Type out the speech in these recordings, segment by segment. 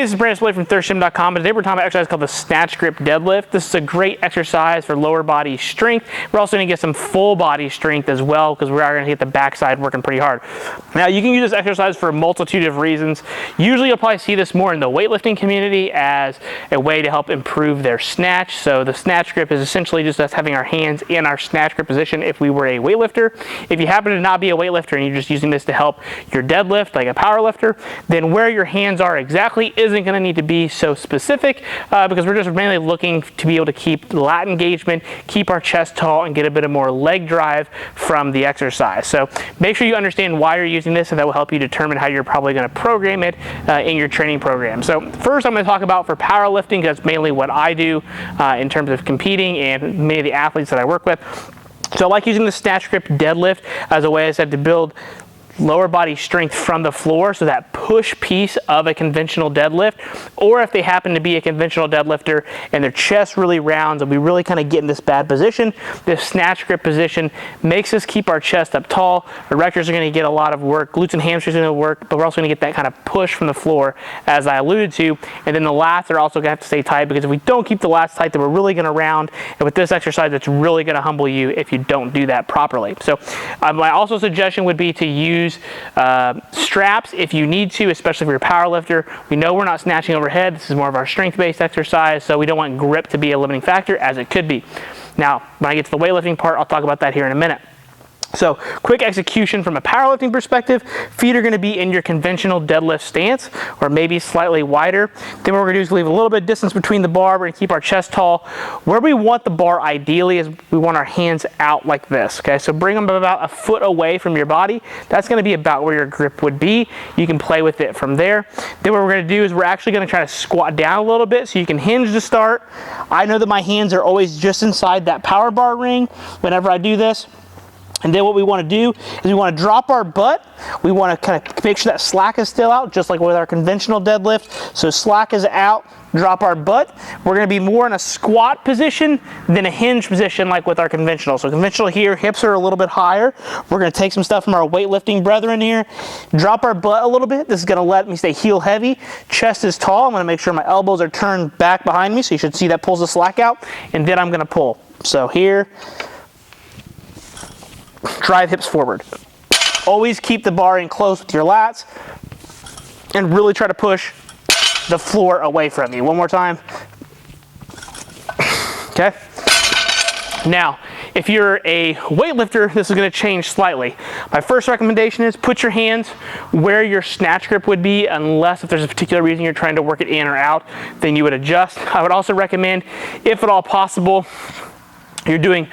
this is Brandon Splay from ThirstGym.com, and today we're talking about an exercise called the Snatch Grip Deadlift. This is a great exercise for lower body strength. We're also going to get some full body strength as well, because we are going to get the backside working pretty hard. Now, you can use this exercise for a multitude of reasons. Usually, you'll probably see this more in the weightlifting community as a way to help improve their snatch. So the snatch grip is essentially just us having our hands in our snatch grip position if we were a weightlifter. If you happen to not be a weightlifter and you're just using this to help your deadlift like a power lifter, then where your hands are exactly isn't going to need to be so specific because we're just mainly looking to be able to keep lat engagement, keep our chest tall, and get a bit of more leg drive from the exercise. So make sure you understand why you're using this, and that will help you determine how you're probably going to program it in your training program. So first I'm going to talk about for powerlifting, because that's mainly what I do in terms of competing and many of the athletes that I work with. So I like using the Snatch Grip Deadlift as a way, I said, to build lower body strength from the floor, so that push piece of a conventional deadlift, or if they happen to be a conventional deadlifter and their chest really rounds and we really kind of get in this bad position, this snatch grip position makes us keep our chest up tall. Erectors are going to get a lot of work, glutes and hamstrings are going to work, but we're also going to get that kind of push from the floor, as I alluded to. And then the lats are also going to have to stay tight, because if we don't keep the lats tight, then we're really going to round, and with this exercise it's really going to humble you if you don't do that properly. So my also suggestion would be to use straps if you need to, especially if you're a power lifter. We know we're not snatching overhead. This is more of our strength-based exercise, so we don't want grip to be a limiting factor, as it could be. Now, when I get to the weightlifting part, I'll talk about that here in a minute. So, quick execution from a powerlifting perspective. Feet are going to be in your conventional deadlift stance, or maybe slightly wider. Then what we're going to do is leave a little bit of distance between the bar. We're going to keep our chest tall. Where we want the bar ideally is we want our hands out like this. Okay, so bring them about a foot away from your body. That's going to be about where your grip would be. You can play with it from there. Then what we're going to do is we're actually going to try to squat down a little bit, so you can hinge to start. I know that my hands are always just inside that power bar ring whenever I do this. And then what we want to do is we want to drop our butt. We want to kind of make sure that slack is still out, just like with our conventional deadlift. So slack is out, drop our butt. We're going to be more in a squat position than a hinge position like with our conventional. So conventional here, hips are a little bit higher. We're going to take some stuff from our weightlifting brethren here, drop our butt a little bit. This is going to let me stay heel heavy. Chest is tall. I'm going to make sure my elbows are turned back behind me, so you should see that pulls the slack out. And then I'm going to pull. So here, drive hips forward. Always keep the bar in close with your lats and really try to push the floor away from you. One more time. Okay. Now, if you're a weightlifter, this is going to change slightly. My first recommendation is put your hands where your snatch grip would be, unless if there's a particular reason you're trying to work it in or out, then you would adjust. I would also recommend, if at all possible, you're doing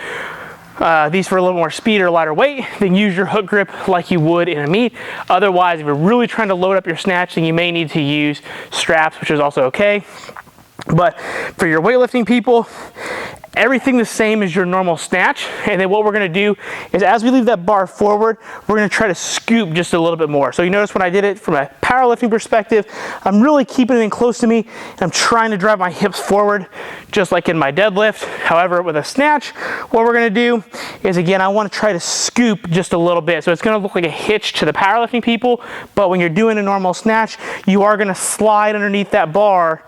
these for a little more speed or lighter weight, then use your hook grip like you would in a meet. Otherwise, if you're really trying to load up your snatch, then you may need to use straps, which is also okay. But for your weightlifting people, everything the same as your normal snatch. And then what we're going to do is, as we leave that bar forward, we're going to try to scoop just a little bit more. So you notice when I did it from a powerlifting perspective, I'm really keeping it in close to me, and I'm trying to drive my hips forward just like in my deadlift. However, with a snatch, what we're going to do is, again, I want to try to scoop just a little bit. So it's going to look like a hitch to the powerlifting people, but when you're doing a normal snatch, you are going to slide underneath that bar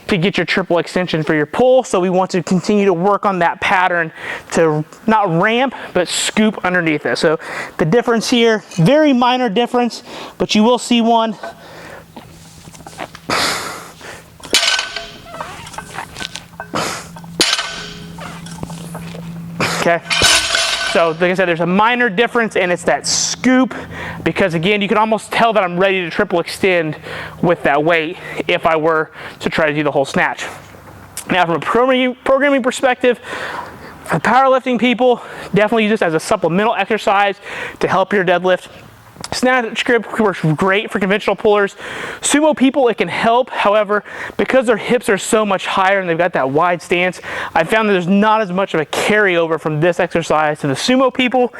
to get your triple extension for your pull. So we want to continue to work on that pattern to not ramp, but scoop underneath it. So the difference here, very minor difference, but you will see one. Okay. So like I said, there's a minor difference, and it's that scoop, because again, you can almost tell that I'm ready to triple extend with that weight if I were to try to do the whole snatch. Now, from a programming perspective, for powerlifting people, definitely use this as a supplemental exercise to help your deadlift. Snatch grip works great for conventional pullers. Sumo people, it can help. However, because their hips are so much higher and they've got that wide stance, I found that there's not as much of a carryover from this exercise to the sumo people.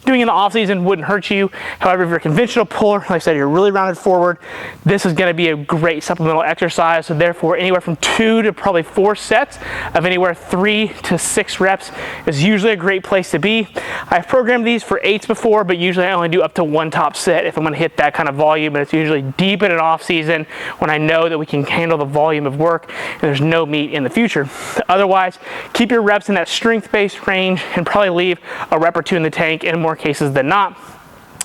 doing in the off season wouldn't hurt you. However, if you're a conventional puller, like I said, you're really rounded forward, this is gonna be a great supplemental exercise. So therefore, anywhere from 2 to probably 4 sets of anywhere 3 to 6 reps is usually a great place to be. I've programmed these for 8s before, but usually I only do up to 1 top set if I'm gonna hit that kind of volume, and it's usually deep in an off season when I know that we can handle the volume of work and there's no meet in the future. Otherwise, keep your reps in that strength-based range and probably leave a rep or 2 in the tank in more cases than not.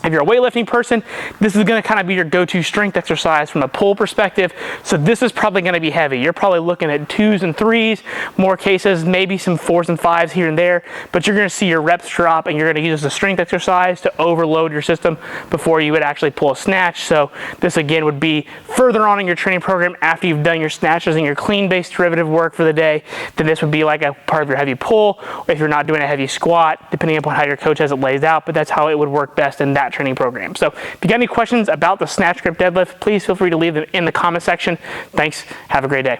If you're a weightlifting person, this is going to kind of be your go-to strength exercise from a pull perspective. So this is probably going to be heavy. You're probably looking at 2s and 3s, more cases, maybe some 4s and 5s here and there, but you're going to see your reps drop and you're going to use a strength exercise to overload your system before you would actually pull a snatch. So this again would be further on in your training program after you've done your snatches and your clean-based derivative work for the day. Then this would be like a part of your heavy pull, or if you're not doing a heavy squat, depending upon how your coach has it laid out, but that's how it would work best in that training program. So if you got any questions about the snatch grip deadlift, please feel free to leave them in the comment section. Thanks. Have a great day.